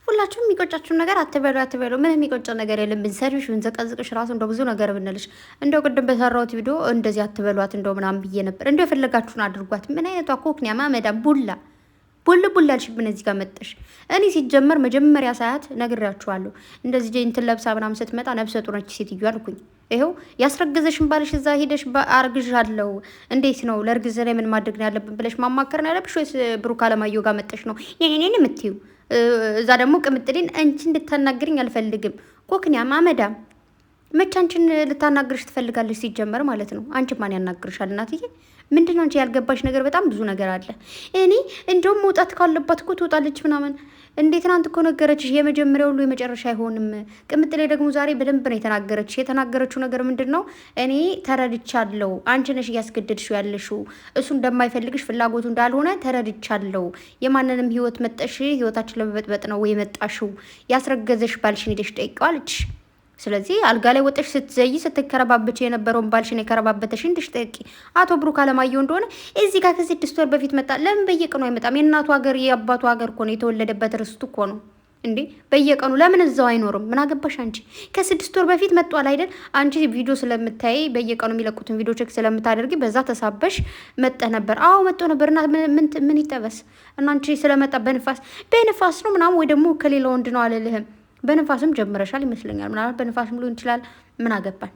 ሁላችሁም የሚቆጫችሁን ነገር አትበሉ። ምን የሚቆጨ ነገር የለም። ብንሰድብሽ ብንዘቀዝቅሽ ራሱ እንደው ብዙ ነገር ብንልሽ እንደው ቅድም በሰራሁት ቪዲዮ እንደዚህ አትበሏት እንደው ምናምን ብዬ ነበር። እንደው የፈለጋችሁን አድርጓት። ምን አይነቷ ኮክኒያ ማመዳ ቡላ አልሽብን እዚህ ጋር መጠሽ። እኔ ሲጀመር መጀመሪያ ሰዓት ነግሬያችኋለሁ። እንደዚህ እንትን ለብሳ ምናምን ስትመጣ ነብሰ ጡር ነች ሴትዮ አልኩኝ። ይኸው ያስረገዘሽን ባልሽ እዛ ሄደሽ አርግዣለሁ፣ እንዴት ነው ለእርግዝ ላይ ምን ማድረግ ነው ያለብን ብለሽ ማማከር ነው ያለብሽ ወይስ ብሩክ አለማየሁ ጋር መጠሽ ነው የኔን የምትይው? እዛ ደግሞ ቅምጥሌን አንቺ እንድታናግርኝ አልፈልግም። ኮክኒያ ማመዳም መቼ አንቺን ልታናግርሽ ትፈልጋለች? ሲጀመር ማለት ነው። አንቺ ማን ያናግርሻል እናትዬ? ምንድን ነው አንቺ ያልገባሽ ነገር? በጣም ብዙ ነገር አለ። እኔ እንደውም መውጣት ካለባት እኮ ትወጣለች ምናምን። እንዴ ትናንት እኮ ነገረችሽ። የመጀመሪያ ሁሉ የመጨረሻ አይሆንም። ቅምጥሌ ደግሞ ዛሬ በደንብ ነው የተናገረችሽ። የተናገረችው ነገር ምንድን ነው? እኔ ተረድቻለሁ። አንቺ ነሽ እያስገደድሽው ያለሽው። እሱ እንደማይፈልግሽ ፍላጎቱ እንዳልሆነ ተረድቻለሁ። የማንንም ህይወት መጠሽ ህይወታችን ለመበጥበጥ ነው ወይ መጣሽው? ያስረገዘሽ ባልሽን ሄደሽ ጠይቀዋለች። ስለዚህ አልጋ ላይ ወጥሽ ስትዘይ ስትከረባበች የነበረውን ባልሽን የከረባበተሽ እንድሽ ጠቂ አቶ ብሩክ አለማየሁ እንደሆነ እዚህ ጋር ከ6 ወር በፊት መጣ። ለምን በየቀኑ አይመጣም? የእናቱ ሀገር የአባቱ ሀገር እኮ ነው፣ የተወለደበት ርስቱ እኮ ነው እንዴ። በየቀኑ ለምን እዛው አይኖርም? ምን አገባሽ አንቺ? ከ6 ወር በፊት መጥቷል አይደል? አንቺ ቪዲዮ ስለምታይ በየቀኑ የሚለቁትን ቪዲዮ ቼክ ስለምታደርጊ በዛ ተሳበሽ መጠ ነበር። አዎ መጥቶ ነበር። እና ምን ይጠበስ? እና አንቺ ስለመጣ በንፋስ ነው ምናምን ወይ ደግሞ ከሌላ ወንድ ነው አልልህም። በንፋስም ጀምረሻል ይመስለኛል። ምናልባት በንፋስም ሊሆን ይችላል። ምን አገባን?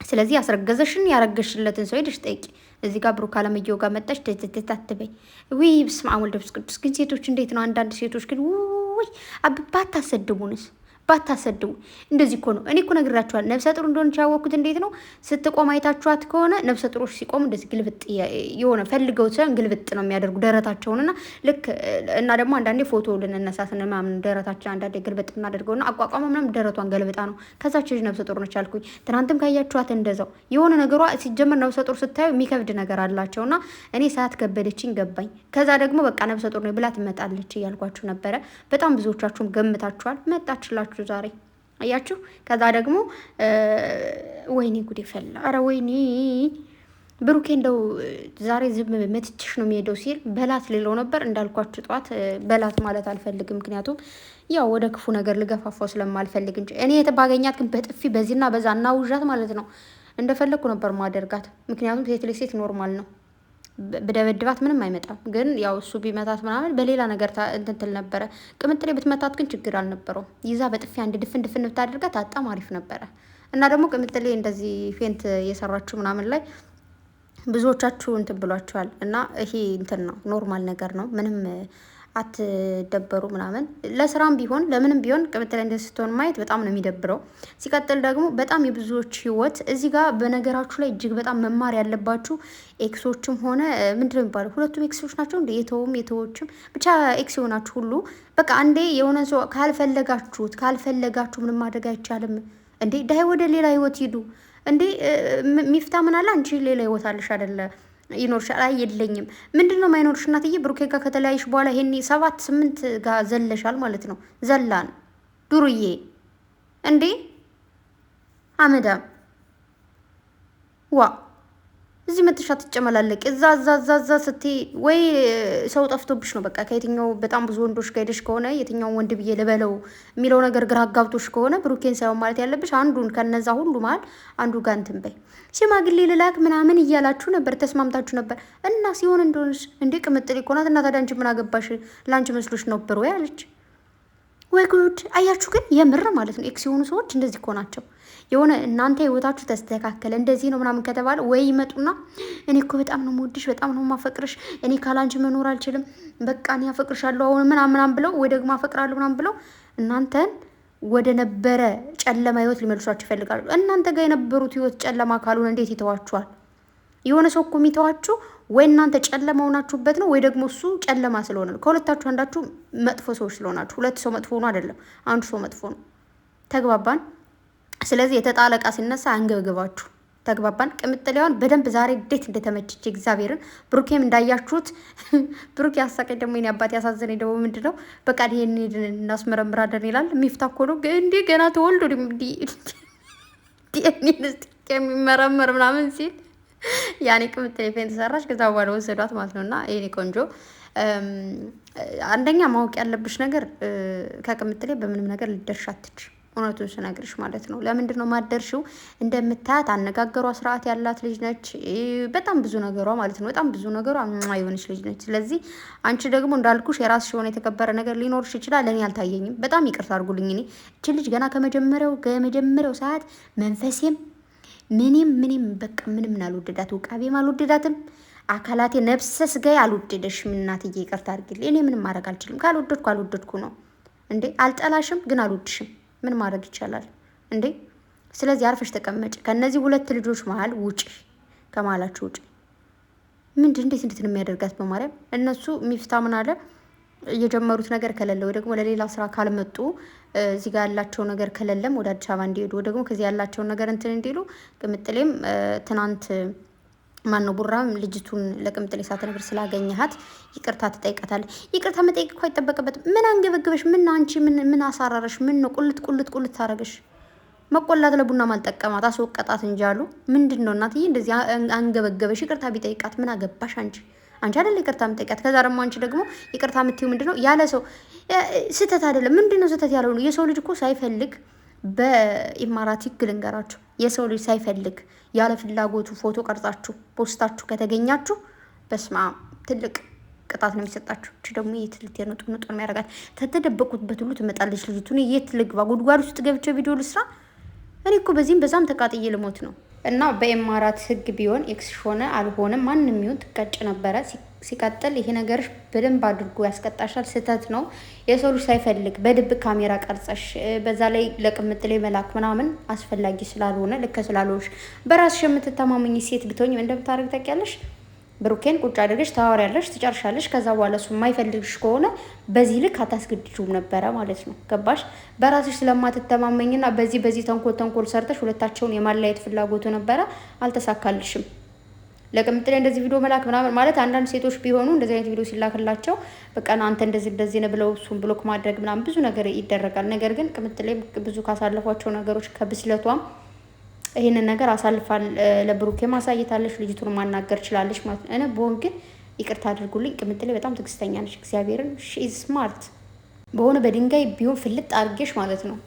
ስለዚህ ያስረገዘሽን ያረገሽለትን ሰው ሄደሽ ጠይቂ። እዚህ ጋር ብሩክ አለማየሁ ጋር መጣሽ አትበይ። ውይ በስመ አብ ወወልድ ወመንፈስ ቅዱስ። ግን ሴቶች እንዴት ነው? አንዳንድ ሴቶች ግን ውይ ባታሰድቡንስ ባታሰድቡ። እንደዚህ እኮ ነው። እኔ እኮ ነግራችኋል። ነፍሰ ጡር እንደሆነች ያወቅኩት እንዴት ነው? ስትቆም አይታችኋት ከሆነ ነፍሰ ጡሮች ሲቆሙ እንደዚህ ግልብጥ የሆነ ፈልገው ሳይሆን ግልብጥ ነው የሚያደርጉ ደረታቸውንና ልክ እና ደግሞ አንዳንዴ ፎቶ ልንነሳት ምናምን ደረታችን አንዳንዴ ግልብጥ እናደርገውና አቋቋማ ምናምን ደረቷን ገልብጣ ነው። ከዛች ልጅ ነፍሰ ጡር ነች አልኩኝ። ትናንትም ካያችኋት እንደዛው የሆነ ነገሯ ሲጀመር ነፍሰ ጡር ስታዩ የሚከብድ ነገር አላቸውና እኔ ሰዓት ከበደችኝ ገባኝ። ከዛ ደግሞ በቃ ነፍሰ ጡር ነው ብላ ትመጣለች እያልኳችሁ ነበረ። በጣም ብዙዎቻችሁም ገምታችኋል። መጣችላችሁ ዛሬ አያችሁ። ከዛ ደግሞ ወይኔ ጉዴ ፈላ። አረ ወይኔ ብሩኬ እንደው ዛሬ ዝም መትችሽ ነው የሚሄደው ሲል በላት ሌለው ነበር። እንዳልኳችሁ ጠዋት በላት ማለት አልፈልግም፣ ምክንያቱም ያው ወደ ክፉ ነገር ልገፋፋው ስለማልፈልግ እንጂ እኔ ባገኛት ግን በጥፊ በዚህና በዛ እናውዣት ማለት ነው እንደፈለግኩ ነበር ማደርጋት። ምክንያቱም ሴት ለሴት ኖርማል ነው። ብደበድባት ምንም አይመጣም። ግን ያው እሱ ቢመታት ምናምን በሌላ ነገር እንትን ትል ነበረ። ቅምጥሌ ብትመታት ግን ችግር አልነበረው። ይዛ በጥፊ አንድ ድፍን ብታደርጋት በጣም አሪፍ ነበረ። እና ደግሞ ቅምጥሌ እንደዚህ ፌንት የሰራችሁ ምናምን ላይ ብዙዎቻችሁ እንትን ብሏችኋል። እና ይሄ እንትን ነው፣ ኖርማል ነገር ነው። ምንም አትደበሩ ምናምን። ለስራም ቢሆን ለምንም ቢሆን ቅምጥሌ እንደዚህ ስትሆን ማየት በጣም ነው የሚደብረው። ሲቀጥል ደግሞ በጣም የብዙዎች ህይወት እዚህ ጋር በነገራችሁ ላይ እጅግ በጣም መማር ያለባችሁ ኤክሶችም ሆነ ምንድነው የሚባለው፣ ሁለቱም ኤክሶች ናቸው እንደ የተውም የተዎችም ብቻ ኤክስ የሆናችሁ ሁሉ በቃ አንዴ የሆነ ሰው ካልፈለጋችሁ ምንም ማድረግ አይቻልም እንዴ። ዳይ ወደ ሌላ ህይወት ሂዱ እንዴ። ሚፍታ ምን አለ? አንቺ ሌላ ህይወት አለሽ አይደለ? ይኖርሻል። አይ የለኝም። ምንድን ነው ማይኖርሽ? እናትዬ ብሩኬ ጋር ከተለያይሽ በኋላ ይሄኔ 7-8 ጋር ዘለሻል ማለት ነው። ዘላን ዱርዬ እንዴ አመዳም ዋ እዚህ መጥሻ ትጨመላለቅ እዛ ስትይ ወይ ሰው ጠፍቶብሽ ነው። በቃ ከየትኛው በጣም ብዙ ወንዶች ጋር ሄደሽ ከሆነ የትኛውን ወንድ ብዬ ልበለው የሚለው ነገር ግራ አጋብቶሽ ከሆነ ብሩኬን ሳይሆን ማለት ያለብሽ አንዱን ከነዛ ሁሉ መሀል አንዱ ጋር እንትን በይ። ሽማግሌ ልላክ ምናምን እያላችሁ ነበር፣ ተስማምታችሁ ነበር እና ሲሆን እንደሆነሽ እንዴ ቅምጥሌ እኮ ናት። እና ታዲያ አንቺ ምን አገባሽ? ለአንቺ መስሎሽ ነበር ወይ አለች። ወይ ጉድ! አያችሁ ግን የምር ማለት ነው ኤክስ የሆኑ ሰዎች እንደዚህ እኮ ናቸው። የሆነ እናንተ ህይወታችሁ ተስተካከለ እንደዚህ ነው ምናምን ከተባለ ወይ ይመጡና እኔ እኮ በጣም ነው የምወድሽ፣ በጣም ነው የማፈቅርሽ፣ እኔ ካላንቺ መኖር አልችልም፣ በቃ እኔ አፈቅርሻለሁ አሁን ምናምን ብለው ወይ ደግሞ አፈቅራለሁ ምናምን ብለው እናንተን ወደ ነበረ ጨለማ ህይወት ሊመልሷችሁ ይፈልጋሉ። እናንተ ጋር የነበሩት ህይወት ጨለማ ካልሆነ እንዴት ይተዋችኋል? የሆነ ሰው እኮ የሚተዋችሁ ወይ እናንተ ጨለማ ሆናችሁበት ነው ወይ ደግሞ እሱ ጨለማ ስለሆነ ነው። ከሁለታችሁ አንዳችሁ መጥፎ ሰዎች ስለሆናችሁ። ሁለት ሰው መጥፎ ነው አይደለም፣ አንዱ ሰው መጥፎ ነው። ተግባባን? ስለዚህ የተጣለ ዕቃ ሲነሳ አንገብግባችሁ። ተግባባን? ቅምጥሌዋን በደንብ ዛሬ እንዴት እንደተመቸች እግዚአብሔርን። ብሩኬም እንዳያችሁት ብሩክ ያሳቀኝ ደግሞ የኔ አባት ያሳዘነኝ ደግሞ ምንድን ነው በቃ ይሄን እናስመረምራለን ይላል። የሚፍታ እኮ ነው እንዴ ገና ተወልዶ የሚመረመር ምናምን ሲል ያኔ ቅምጥሌ ፌን ተሰራች። ከዛ በኋላ ወሰዷት ማለት ነው። እና ይሄኔ ቆንጆ አንደኛ ማወቅ ያለብሽ ነገር ከቅምጥሌ በምንም ነገር ልደርሽ አትች እውነቱን ስነግርሽ ማለት ነው። ለምንድን ነው ማደርሽው? እንደምታያት አነጋገሯ ስርዓት ያላት ልጅ ነች። በጣም ብዙ ነገሯ ማለት ነው በጣም ብዙ ነገሯ የሆነች ልጅ ነች። ስለዚህ አንቺ ደግሞ እንዳልኩሽ የራስሽ የሆነ የተከበረ ነገር ሊኖርሽ ይችላል። ለእኔ አልታየኝም። በጣም ይቅርታ አድርጉልኝ። እኔ እቺ ልጅ ገና ከመጀመሪያው ሰዓት መንፈሴም ምንም በቃ ምንም አልወደዳት፣ ውቃቤም አልወደዳትም። አካላቴ ነፍሰ ስጋዬ አልወደደሽም። እናትዬ ይቅርታ አድርግልኝ። እኔ ምንም ማድረግ አልችልም። ካልወደድኩ ነው እንዴ። አልጠላሽም ግን አልወድሽም። ምን ማድረግ ይቻላል እንዴ? ስለዚህ አርፈሽ ተቀመጭ። ከነዚህ ሁለት ልጆች መሀል ውጪ፣ ከመሀላችሁ ውጪ። እንዴት ነው የሚያደርጋት? በማርያም እነሱ ሚፍታ ምን አለ የጀመሩት ነገር ከሌለ ወይ ደግሞ ለሌላ ስራ ካልመጡ እዚህ ጋር ያላቸው ነገር ከሌለም ወደ አዲስ አበባ እንዲሄዱ ወይ ደግሞ ከዚህ ያላቸውን ነገር እንትን እንዲሉ ቅምጥሌም ትናንት ማነው ቡራም ልጅቱን ለቅምጥሌ ሳትነግር ስላገኘሃት ይቅርታ ትጠይቃታለህ። ይቅርታ መጠየቅ እኮ አይጠበቅበትም። ምን አንገበግበሽ? ምን አንቺ ምን አሳራረሽ? ምን ነው ቁልት ታረገሽ? መቆላት ለቡና ማልጠቀማት አስወቀጣት እንጂ አሉ። ምንድን ነው እናትዬ እንደዚህ አንገበገበሽ? ይቅርታ ቢጠይቃት ምን አገባሽ አንቺ አይደለ ይቅርታ የምጠይቃት። ከዛ ደግሞ አንቺ ደግሞ ይቅርታ የምትይው ምንድነው? ያለ ሰው ስህተት አይደለም። ምንድነው ስህተት ያለው ነው? የሰው ልጅ እኮ ሳይፈልግ በኢማራት ህግ ልንገራችሁ፣ የሰው ልጅ ሳይፈልግ ያለ ፍላጎቱ ፎቶ ቀርጻችሁ ፖስታችሁ ከተገኛችሁ በስማ ትልቅ ቅጣት ነው የሚሰጣችሁ። እቺ ደግሞ የት ልትነጡ ነው የሚያደርጋት? ተተደበቁበት ሁሉ ትመጣለች ልጅቱ። የት ልግባ? ጉድጓድ ውስጥ ገብቼ ቪዲዮ ልስራ? እኔ እኮ በዚህም በዛም ተቃጥዬ ልሞት ነው። እና በኢማራት ህግ ቢሆን ኤክስ ሆነ አልሆነም ማንም ይሁን ትቀጭ ነበረ። ሲቀጥል ይሄ ነገርሽ በደንብ አድርጎ ያስቀጣሻል። ስህተት ነው። የሰው ልጅ ሳይፈልግ በድብቅ ካሜራ ቀርጸሽ በዛ ላይ ለቅምጥሌ መላክ ምናምን አስፈላጊ ስላልሆነ ልክ ስላልሆንሽ በራስሽ የምትተማመኝ ሴት ብትሆኝ እንደምታደርግ ታውቂያለሽ። ብሩኬን ቁጭ አድርገሽ ታወሪያለሽ፣ ትጨርሻለሽ። ከዛ በኋላ እሱ የማይፈልግሽ ከሆነ በዚህ ልክ አታስገድጂውም ነበረ ማለት ነው። ገባሽ? በራስሽ ስለማትተማመኝና በዚህ ተንኮል ሰርተሽ ሁለታቸውን የማለያየት ፍላጎቱ ነበረ። አልተሳካልሽም። ለቅምጥሌ እንደዚህ ቪዲዮ መላክ ምናምን ማለት አንዳንድ ሴቶች ቢሆኑ እንደዚህ አይነት ቪዲዮ ሲላክላቸው በቃ አንተ እንደዚህ ነው ብለው እሱን ብሎክ ማድረግ ምናምን ብዙ ነገር ይደረጋል። ነገር ግን ቅምጥሌ ብዙ ካሳለፏቸው ነገሮች ከብስለቷም ይሄንን ነገር አሳልፋል ለብሩኬ ማሳየታለሽ። ልጅቱን ማናገር ችላለሽ ማለት ነው። እኔ በሆን ግን ይቅርታ አድርጉልኝ፣ ቅምጥሌ በጣም ትዕግስተኛ ነች። እግዚአብሔርን ሺ ኢዝ ስማርት። በሆነ በድንጋይ ቢሆን ፍልጥ አድርጌሽ ማለት ነው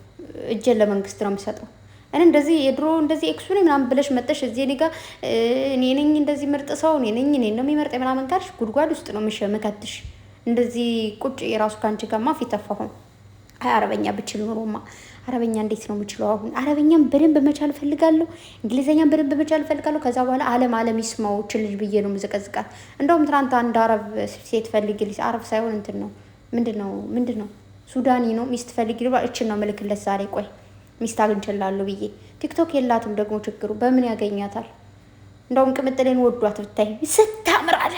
እጄን ለመንግስት ነው የምሰጠው። እኔ እንደዚህ የድሮ እንደዚህ ኤክሱ ነኝ ምናምን ብለሽ መጠሽ እዚህ እኔ ጋር እኔ ነኝ እንደዚህ ምርጥ ሰው እኔ ነኝ ነው የሚመርጥ ምናምን ካልሽ ጉድጓድ ውስጥ ነው የምከትሽ። እንደዚህ ቁጭ የራሱ ካንቺ ጋርማ ፊት ተፋሁን። አይ አረበኛ ብችል ኖሮማ አረበኛ እንዴት ነው የምችለው? አሁን አረበኛም በደንብ መቻል እፈልጋለሁ፣ እንግሊዘኛም በደንብ መቻል እፈልጋለሁ። ከዛ በኋላ ዓለም ይስማው ልጅ ብዬ ነው የምዘቀዝቃት። እንደውም ትናንት አንድ አረብ ሴት ፈልግልኝ፣ አረብ ሳይሆን እንትን ነው ምንድን ነው ሱዳኒ ነው ሚስት ፈልግልኝ እችን ነው ምልክለት ዛሬ። ቆይ ሚስት አግኝቼላለሁ ብዬ ቲክቶክ የላትም ደግሞ ችግሩ በምን ያገኛታል? እንደውም ቅምጥሌን ወዷት ብታይ ስታምር አለ።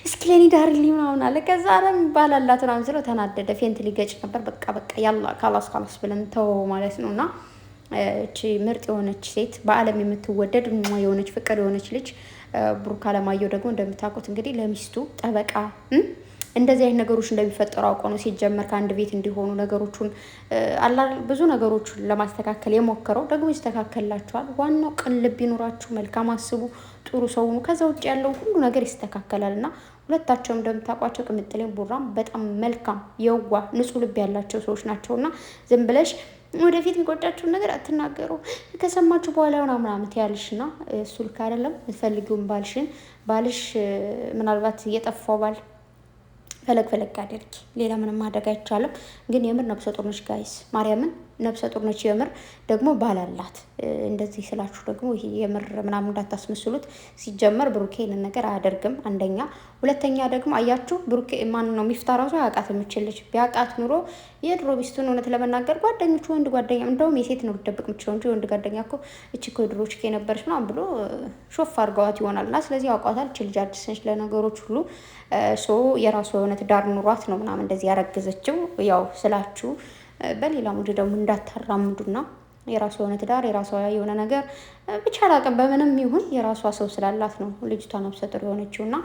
እስኪ ለኔ ዳርልኝ ምናምን አለ። ከዛ አረም ባላላት ምናምን ስለው ተናደደ። ፌንት ሊገጭ ነበር። በቃ ያላ ካላስ ብለን ተው ማለት ነው። እና እቺ ምርጥ የሆነች ሴት በዓለም የምትወደድ የሆነች ፍቅር የሆነች ልጅ ብሩክ አለማየሁ ደግሞ እንደምታውቁት እንግዲህ ለሚስቱ ጠበቃ እንደዚህ አይነት ነገሮች እንደሚፈጠሩ አውቀው ነው ሲጀመር ከአንድ ቤት እንዲሆኑ ነገሮቹን ብዙ ነገሮችን ለማስተካከል የሞከረው። ደግሞ ይስተካከልላችኋል። ዋናው ቅን ልብ ይኑራችሁ፣ መልካም አስቡ፣ ጥሩ ሰው ነው። ከዛ ውጭ ያለው ሁሉ ነገር ይስተካከላል። እና ሁለታቸውም እንደምታውቋቸው ቅምጥሌም ቡራም በጣም መልካም የዋ ንጹህ ልብ ያላቸው ሰዎች ናቸውና ዝም ብለሽ ወደፊት የሚቆጫችሁን ነገር አትናገሩ። ከሰማችሁ በኋላ ሆና ምናምን ትያለሽና እሱ ልክ አይደለም። የምትፈልጊውን ባልሽ ምናልባት እየጠፋው ባል ፈለግ አድርጊ። ሌላ ምንም ማድረግ አይቻልም። ግን የምር ነብሰ ጡር ነች ጋይስ፣ ማርያምን ነብሰ ጡር ነች። የምር ደግሞ ባል አላት። እንደዚህ ስላችሁ ደግሞ ይሄ የምር ምናምን እንዳታስመስሉት። ሲጀመር ብሩኬ ይህንን ነገር አያደርግም። አንደኛ፣ ሁለተኛ ደግሞ አያችሁ ብሩኬ ማን ነው ሚፍታ ራሱ አያውቃት የምችልች። ቢያውቃት ኑሮ የድሮ ሚስቱን እውነት ለመናገር ጓደኞቹ ወንድ ጓደኛ እንደውም የሴት ነው ልደብቅ የምችለው እንጂ ወንድ ጓደኛ እኮ እቺ እኮ የድሮ ችኬ ነበረች ምናምን ብሎ ሾፍ አድርገዋት ይሆናልና ስለዚህ አውቋታል። እቺ ልጅ አዲስ ነች ለነገሮች ሁሉ። የራሱ የሆነ ትዳር ኑሯት ነው ምናምን እንደዚህ ያረገዘችው። ያው ስላችሁ በሌላ ሙድ ደግሞ እንዳታራምዱና የራሷ የሆነ ትዳር የራሷ የሆነ ነገር ብቻ አላውቅም። በምንም ይሁን የራሷ ሰው ስላላት ነው ልጅቷ ነብሰ ጡር የሆነችው እና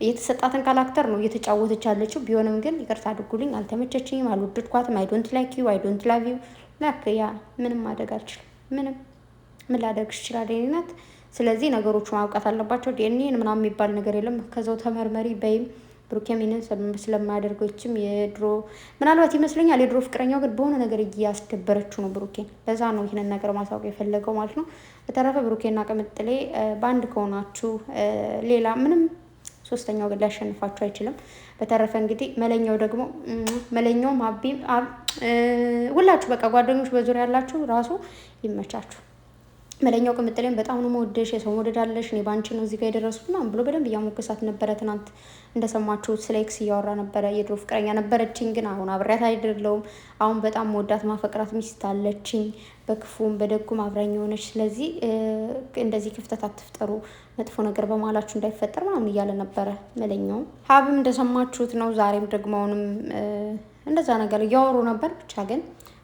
የተሰጣትን ካራክተር ነው እየተጫወተች ያለችው። ቢሆንም ግን ይቅርታ አድርጉልኝ፣ አልተመቸችኝም፣ አልወደድኳትም። አይ ዶንት ላይክ ዩ አይ ዶንት ላቭ ዩ ላክ ያ ምንም ማድረግ አልችልም። ምን ላደርግሽ ይችላል የኔ ናት። ስለዚህ ነገሮቹ ማብቃት አለባቸው። ዲኤንኤን ምናምን የሚባል ነገር የለም። ከዛው ተመርመሪ በይም ብሩኬም ይህንን ስለማያደርገው ይችም የድሮ ምናልባት ይመስለኛል የድሮ ፍቅረኛው ግን በሆነ ነገር እያስደበረችው ነው ብሩኬን። ለዛ ነው ይህንን ነገር ማሳወቅ የፈለገው ማለት ነው። በተረፈ ብሩኬና ቅምጥሌ በአንድ ከሆናችሁ ሌላ ምንም ሶስተኛው ግን ሊያሸንፋችሁ አይችልም። በተረፈ እንግዲህ መለኛውም አቢም ሁላችሁ በቃ ጓደኞች በዙሪያ ያላችሁ ራሱ ይመቻችሁ። መለኛው ቅምጥሌን በጣም ነው መወደሽ፣ የሰው መውደድ አለሽ፣ እኔ ባንቺ ነው እዚህ ጋር የደረሱት ምናምን ብሎ በደንብ እያሞገሳት ነበረ። ትናንት እንደሰማችሁት ስለ ኤክስ እያወራ ነበረ። የድሮ ፍቅረኛ ነበረችኝ፣ ግን አሁን አብሬያት አይደለሁም። አሁን በጣም መወዳት ማፈቅራት ሚስት አለችኝ፣ በክፉም በደጉም አብራኝ የሆነች። ስለዚህ እንደዚህ ክፍተት አትፍጠሩ፣ መጥፎ ነገር በመሀላችሁ እንዳይፈጠር ምናምን እያለ ነበረ መለኛው። ሀብም እንደሰማችሁት ነው። ዛሬም ደግሞ አሁንም እንደዛ ነገር እያወሩ ነበር። ብቻ ግን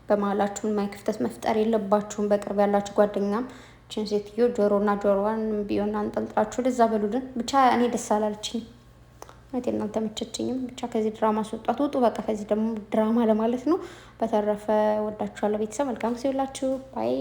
በመሀላችሁ ማይ ክፍተት መፍጠር የለባችሁም። በቅርብ ያላችሁ ጓደኛም ችን ሴትዮ ጆሮና ጆሮዋን ቢሆን አንጠልጥላችሁ ወደዛ በሉልን። ብቻ እኔ ደስ አላለችኝ ማለት እናንተ መቸችኝም። ብቻ ከዚህ ድራማ አስወጣት፣ ውጡ በቃ ከዚህ ደግሞ ድራማ ለማለት ነው። በተረፈ ወዳችኋለሁ ቤተሰብ። መልካም ጊዜ ይሁንላችሁ። ባይ